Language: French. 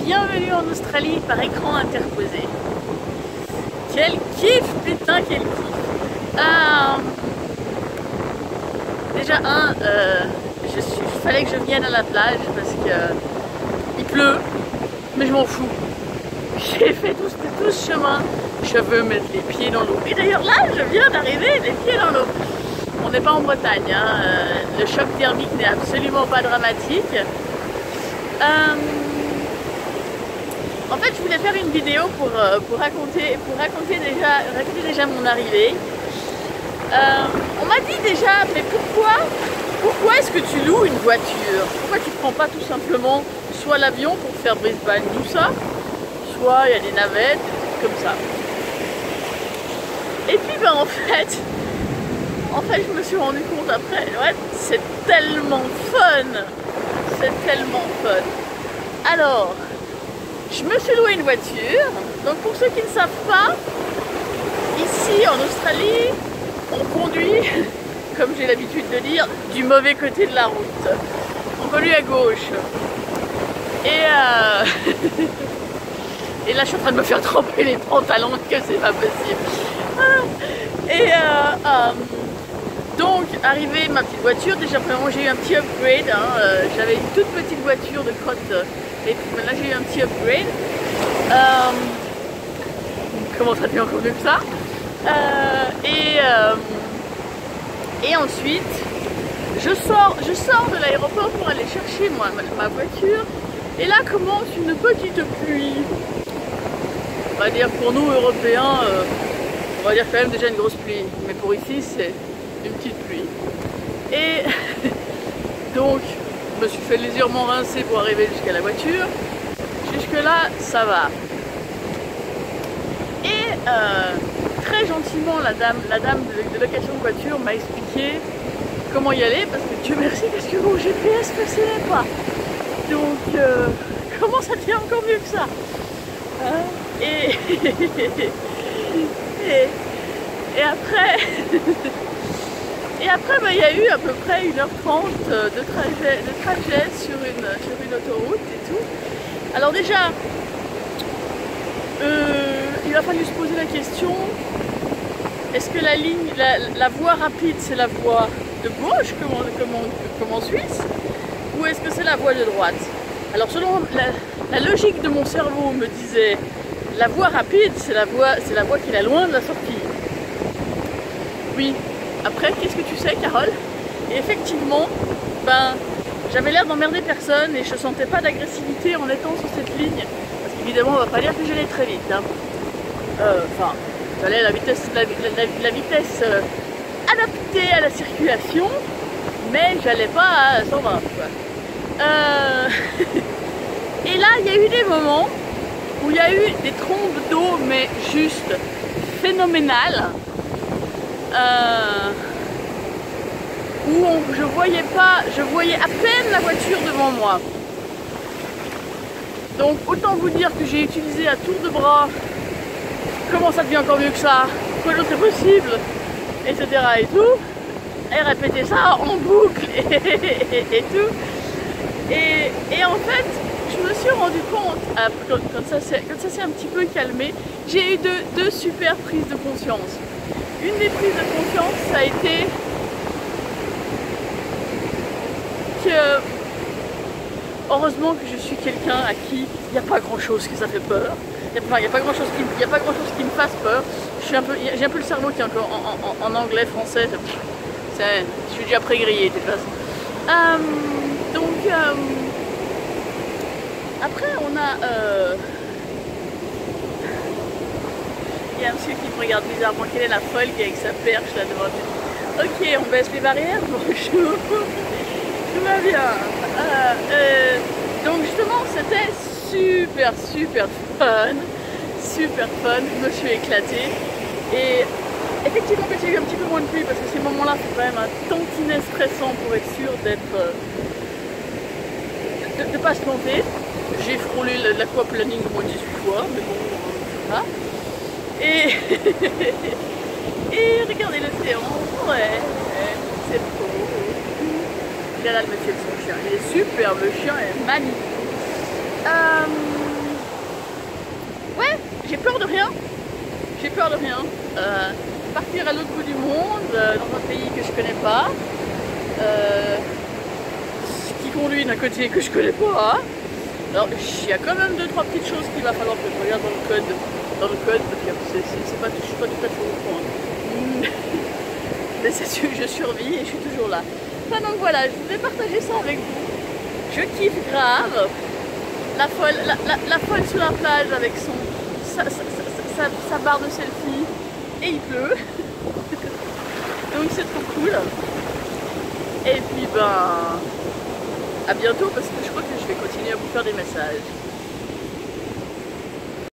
bienvenue en Australie par écran interposé. Quel kiff, putain, quel kiff. Déjà fallait que je vienne à la plage parce que il pleut, mais je m'en fous. J'ai fait tout ce chemin, je veux mettre les pieds dans l'eau. Et d'ailleurs là, je viens d'arriver, les pieds dans l'eau. On n'est pas en Bretagne, hein. Le choc thermique n'est absolument pas dramatique. En fait, je voulais faire une vidéo pour raconter déjà mon arrivée. On m'a dit déjà, mais pourquoi est-ce que tu loues une voiture? Pourquoi tu ne prends pas tout simplement soit l'avion pour faire Brisbane, tout ça, soit il y a des navettes, des trucs comme ça. Et puis ben en fait, je me suis rendu compte après, ouais, c'est tellement fun, c'est tellement fun. Alors, je me suis loué une voiture. Donc pour ceux qui ne savent pas, ici en Australie, on conduit, comme j'ai l'habitude de dire, du mauvais côté de la route. On conduit à gauche. Et et là je suis en train de me faire tremper les pantalons, que c'est pas possible. Donc, arrivée ma petite voiture, déjà premièrement j'ai eu un petit upgrade, hein. J'avais une toute petite voiture de crotte et puis maintenant j'ai eu un petit upgrade. Comment ça devient encore mieux que ça? Et ensuite, je sors de l'aéroport pour aller chercher ma voiture et là commence une petite pluie. On va dire pour nous Européens, on va dire quand même déjà une grosse pluie, mais pour ici c'est une petite pluie. Et donc je me suis fait légèrement rincer pour arriver jusqu'à la voiture. Jusque là ça va. Et très gentiment la dame de location de voiture m'a expliqué comment y aller, parce que Dieu merci parce que mon GPS ne fonctionnait pas. Donc comment ça devient encore mieux que ça, hein? Et après il y a eu à peu près 1h30 de trajet sur une autoroute et tout. Alors déjà, il a fallu se poser la question, est-ce que la voie rapide c'est la voie de gauche comme en Suisse, ou est-ce que c'est la voie de droite? Alors selon la logique de mon cerveau me disait, la voie rapide c'est la voie qui est loin de la sortie. Oui, après qu'est-ce que tu sais Carole? Et effectivement, ben j'avais l'air d'emmerder personne et je sentais pas d'agressivité en étant sur cette ligne. Parce qu'évidemment on va pas dire que j'allais très vite, hein. Enfin, j'allais à la vitesse adaptée à la circulation, mais j'allais pas à 120 quoi. Et là il y a eu des moments où il y a eu des trombes d'eau mais juste phénoménales, où je voyais à peine la voiture devant moi. Donc autant vous dire que j'ai utilisé à tour de bras comment ça devient encore mieux que ça, quoi d'autre est possible, etc. et tout, et répéter ça en boucle et tout. Et en fait, je me suis rendu compte, quand ça s'est un petit peu calmé, j'ai eu deux super prises de conscience. Une des prises de conscience, ça a été que heureusement que je suis quelqu'un à qui il n'y a pas grand chose que ça fait peur. Il n'y a pas grand chose qui me fasse peur. J'ai un peu le cerveau qui est encore en anglais, français. Je suis déjà pré-grillée de toute façon. Donc après on a il y a un monsieur qui me regarde bizarrement. Quelle est la folle qui est avec sa perche là devant lui? Ok, on baisse les barrières. Bonjour. Tout va bien. Donc justement c'était super fun. Je me suis éclatée. Et effectivement que j'ai eu un petit peu moins de pluie parce que ces moments-là c'est quand même un tantinet stressant pour être sûr de pas se planter. J'ai frôlé l'aquaplaning au moins 18 fois, mais bon, voilà. Et regardez l'océan, ouais, c'est beau. Il est là le monsieur de son chien, il est superbe, le chien est magnifique. Ouais, j'ai peur de rien. J'ai peur de rien. Partir à l'autre bout du monde, dans un pays que je connais pas, qui conduit d'un côté que je connais pas. Alors, il y a quand même 2-3 petites choses qu'il va falloir que je regarde dans le code, parce que je suis pas tout à fait au courant. Mais je survis et je suis toujours là. Enfin, donc voilà, je voulais partager ça avec vous. Je kiffe grave. La folle sur la plage avec sa barre de selfie et il pleut. Donc c'est trop cool. Et puis ben à bientôt parce que je crois que je vais continuer à vous faire des messages.